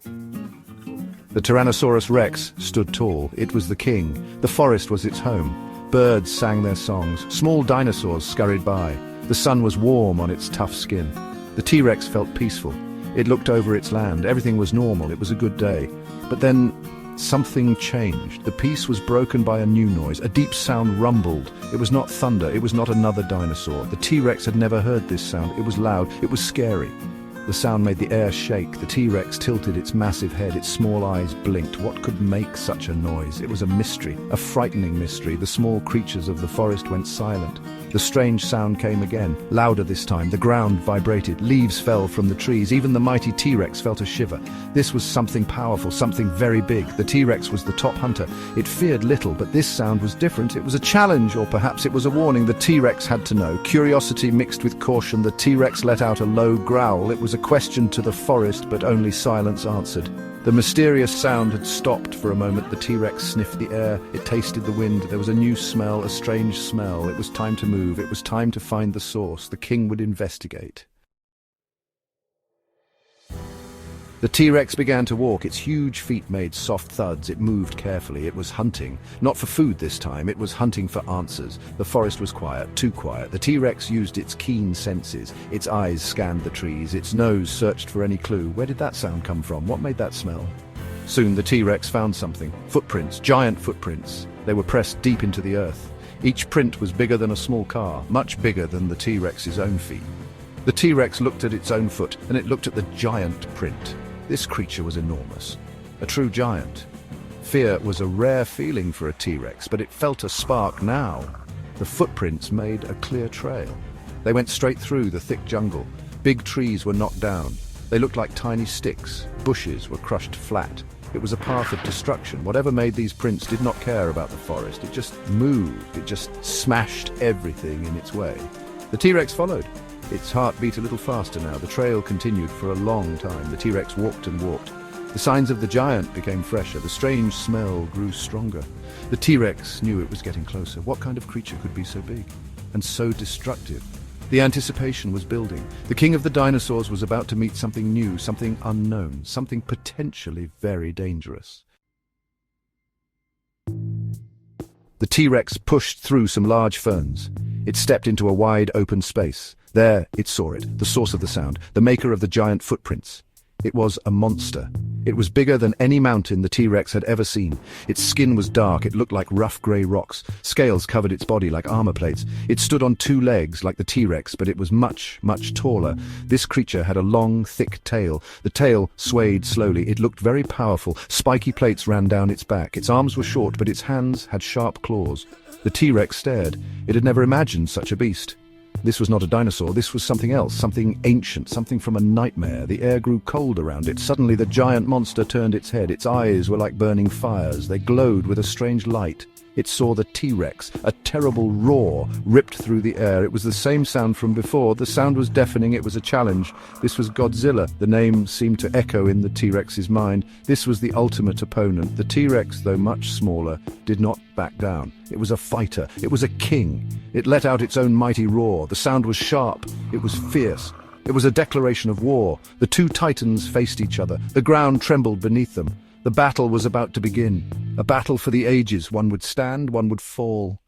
The Tyrannosaurus Rex stood tall. It was the king. The forest was its home. Birds sang their songs. Small dinosaurs scurried by. The sun was warm on its tough skin. The T-Rex felt peaceful. It looked over its land. Everything was normal. It was a good day. But then something changed. The peace was broken by a new noise. A deep sound rumbled. It was not thunder. It was not another dinosaur. The T-Rex had never heard this sound. It was loud. It was scary. The sound made the air shake. The T-Rex tilted its massive head. Its small eyes blinked. What could make such a noise? It was a mystery, a frightening mystery. The small creatures of the forest went silent. The strange sound came again, louder this time. The ground vibrated. Leaves fell from the trees. Even the mighty T-Rex felt a shiver. This was something powerful, something very big. The T-Rex was the top hunter. It feared little, but this sound was different. It was a challenge, or perhaps it was a warning. The T-Rex had to know. Curiosity mixed with caution. The T-Rex let out a low growl. It was a question to the forest, but only silence answered. The mysterious sound had stopped for a moment. The T-Rex sniffed the air. It tasted the wind. There was a new smell, a strange smell. It was time to move. It was time to find the source. The king would investigate. The T-Rex began to walk. Its huge feet made soft thuds. It moved carefully. It was hunting. Not for food this time. It was hunting for answers. The forest was quiet, too quiet. The T-Rex used its keen senses. Its eyes scanned the trees. Its nose searched for any clue. Where did that sound come from? What made that smell? Soon the T-Rex found something. Footprints, giant footprints. They were pressed deep into the earth. Each print was bigger than a small car, much bigger than the T-Rex's own feet. The T-Rex looked at its own foot, and it looked at the giant print. This creature was enormous, a true giant. Fear was a rare feeling for a T-Rex, but it felt a spark now. The footprints made a clear trail. They went straight through the thick jungle. Big trees were knocked down. They looked like tiny sticks. Bushes were crushed flat. It was a path of destruction. Whatever made these prints did not care about the forest. It just moved. It just smashed everything in its way. The T-Rex followed. Its heart beat a little faster now. The trail continued for a long time. The T-Rex walked and walked. The signs of the giant became fresher. The strange smell grew stronger. The T-Rex knew it was getting closer. What kind of creature could be so big and so destructive? The anticipation was building. The king of the dinosaurs was about to meet something new, something unknown, something potentially very dangerous. The T-Rex pushed through some large ferns. It stepped into a wide open space. There, it saw it, the source of the sound, the maker of the giant footprints. It was a monster. It was bigger than any mountain the T-Rex had ever seen. Its skin was dark. It looked like rough grey rocks. Scales covered its body like armor plates. It stood on two legs like the T-Rex, but it was much, much taller. This creature had a long, thick tail. The tail swayed slowly. It looked very powerful. Spiky plates ran down its back. Its arms were short, but its hands had sharp claws. The T-Rex stared. It had never imagined such a beast. This was not a dinosaur. This was something else, something ancient, something from a nightmare. The air grew cold around it. Suddenly the giant monster turned its head. Its eyes were like burning fires. They glowed with a strange light. It saw the T-Rex. A terrible roar ripped through the air. It was the same sound from before. The sound was deafening. It was a challenge. This was Godzilla. The name seemed to echo in the T-Rex's mind. This was the ultimate opponent. The T-Rex, though much smaller, did not back down. It was a fighter. It was a king. It let out its own mighty roar. The sound was sharp. It was fierce. It was a declaration of war. The two titans faced each other. The ground trembled beneath them. The battle was about to begin. A battle for the ages. One would stand, one would fall.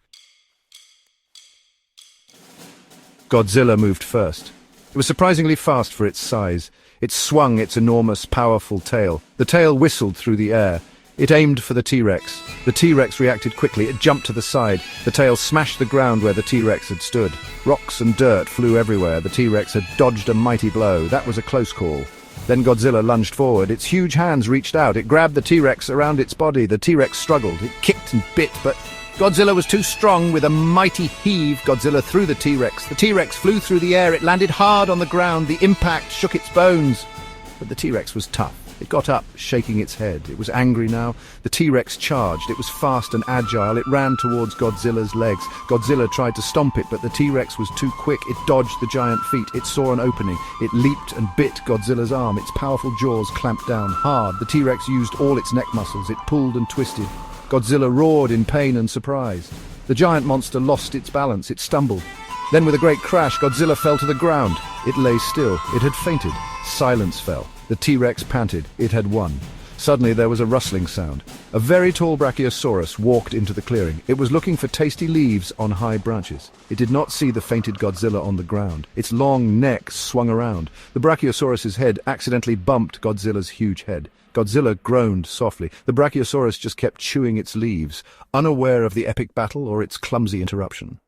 Godzilla moved first. It was surprisingly fast for its size. It swung its enormous, powerful tail. The tail whistled through the air. It aimed for the T-Rex. The T-Rex reacted quickly. It jumped to the side. The tail smashed the ground where the T-Rex had stood. Rocks and dirt flew everywhere. The T-Rex had dodged a mighty blow. That was a close call. Then Godzilla lunged forward. Its huge hands reached out. It grabbed the T-Rex around its body. The T-Rex struggled. It kicked and bit, but Godzilla was too strong. With a mighty heave, Godzilla threw the T-Rex. The T-Rex flew through the air. It landed hard on the ground. The impact shook its bones. But the T-Rex was tough. It got up, shaking its head. It was angry now. The T-Rex charged. It was fast and agile. It ran towards Godzilla's legs. Godzilla tried to stomp it, but the T-Rex was too quick. It dodged the giant feet. It saw an opening. It leaped and bit Godzilla's arm. Its powerful jaws clamped down hard. The T-Rex used all its neck muscles. It pulled and twisted. Godzilla roared in pain and surprise. The giant monster lost its balance. It stumbled. Then with a great crash, Godzilla fell to the ground. It lay still. It had fainted. Silence fell. The T-Rex panted. It had won. Suddenly there was a rustling sound. A very tall brachiosaurus walked into the clearing. It was looking for tasty leaves on high branches. It did not see the fainted Godzilla on the ground. Its long neck swung around. The brachiosaurus's head accidentally bumped Godzilla's huge head. Godzilla groaned softly. The brachiosaurus just kept chewing its leaves, unaware of the epic battle or its clumsy interruption.